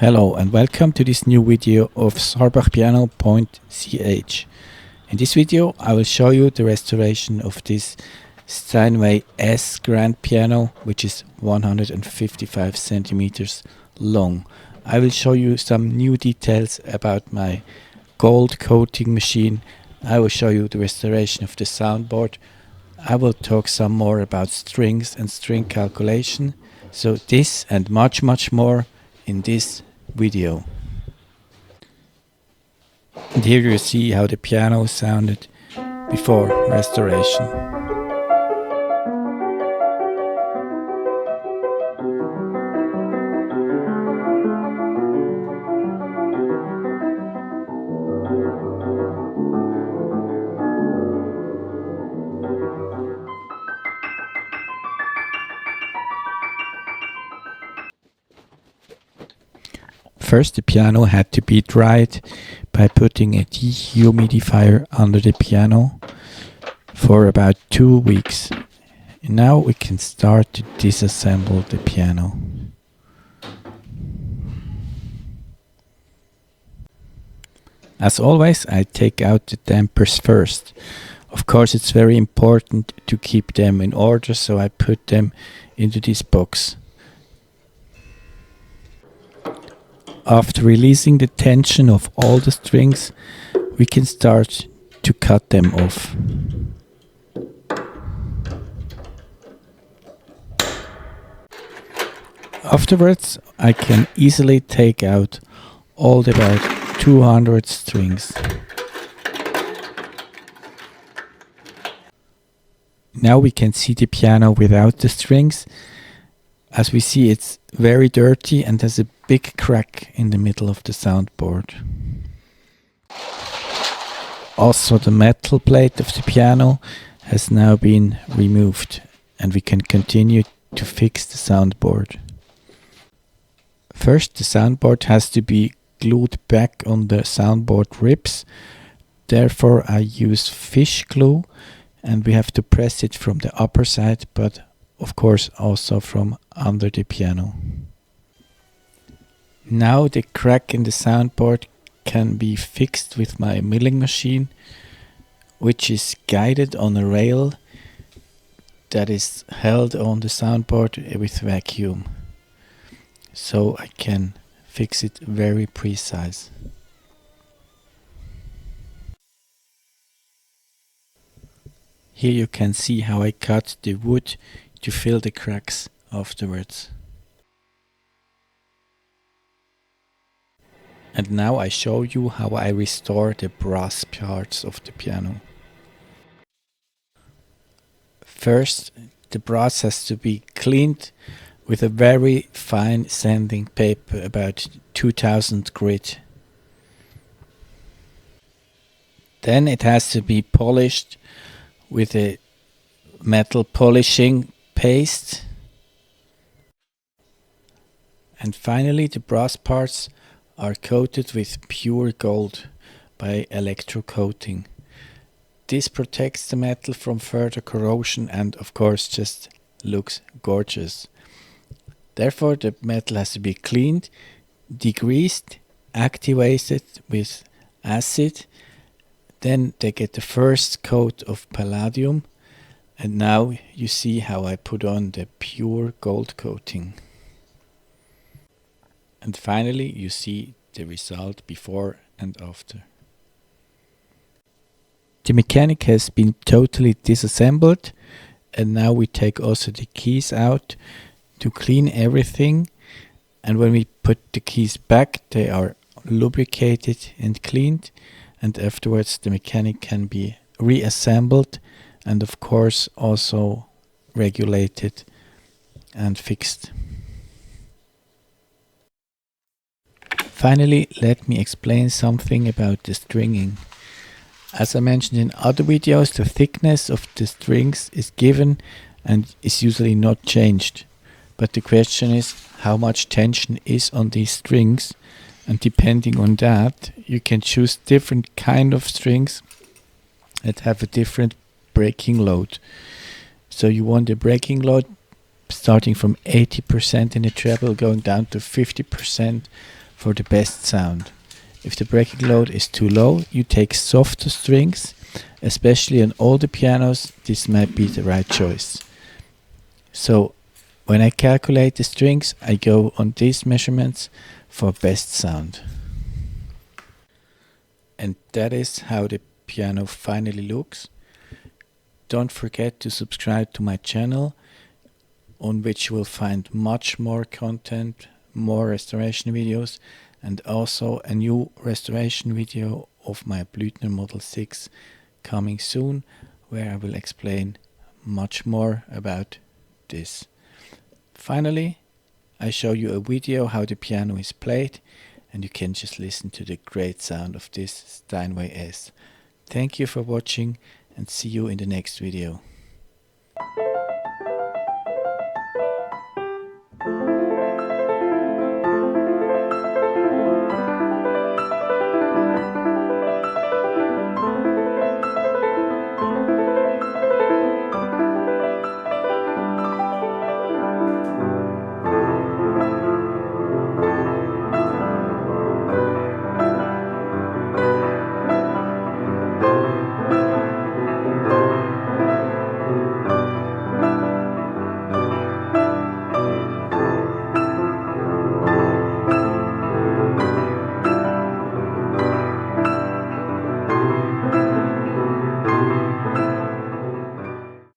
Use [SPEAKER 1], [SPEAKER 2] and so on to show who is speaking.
[SPEAKER 1] Hello and welcome to this new video of sarbachpiano.ch. In this video I will show you the restoration of this Steinway S grand piano, which is 155 centimeters long. I will show you some new details about my gold coating machine. I will show you the restoration of the soundboard. I will talk some more about strings and string calculation. So this and much more in this video. And here you see how the piano sounded before restoration. First, the piano had to be dried by putting a dehumidifier under the piano for about 2 weeks. And now we can start to disassemble the piano. As always, I take out the dampers first. Of course, it's very important to keep them in order, so I put them into this box. After releasing the tension of all the strings, we can start to cut them off. Afterwards, I can easily take out all the about 200 strings. Now we can see the piano without the strings. As we see, it's very dirty and has a big crack in the middle of the soundboard. Also, the metal plate of the piano has now been removed and we can continue to fix the soundboard. First, the soundboard has to be glued back on the soundboard ribs. Therefore, I use fish glue and we have to press it from the upper side, but of course also from under the piano. Now the crack in the soundboard can be fixed with my milling machine, which is guided on a rail that is held on the soundboard with vacuum. So I can fix it very precise. Here you can see how I cut the wood to fill the cracks afterwards. And now I show you how I restore the brass parts of the piano. First, the brass has to be cleaned with a very fine sanding paper, about 2000 grit. Then it has to be polished with a metal polishing paste. And finally, the brass parts are coated with pure gold by electrocoating. This protects the metal from further corrosion and of course just looks gorgeous. Therefore, the metal has to be cleaned, degreased, activated with acid. Then they get the first coat of palladium. And now you see how I put on the pure gold coating. And finally you see the result before and after. The mechanic has been totally disassembled, and now we take also the keys out to clean everything. And when we put the keys back, they are lubricated and cleaned, and afterwards the mechanic can be reassembled and of course also regulated and fixed. Finally, let me explain something about the stringing. As I mentioned in other videos, the thickness of the strings is given and is usually not changed. But the question is how much tension is on these strings, and depending on that you can choose different kind of strings that have a different breaking load. So you want a breaking load starting from 80% in the treble, going down to 50% for the best sound. If the breaking load is too low, you take softer strings. Especially on older pianos, this might be the right choice. So when I calculate the strings, I go on these measurements for best sound. And that is how the piano finally looks. Don't forget to subscribe to my channel, on which you will find much more content, more restoration videos, and also a new restoration video of my Blüthner Model 6 coming soon, where I will explain much more about this. Finally, I show you a video how the piano is played, and you can just listen to the great sound of this Steinway S. Thank you for watching, and see you in the next video.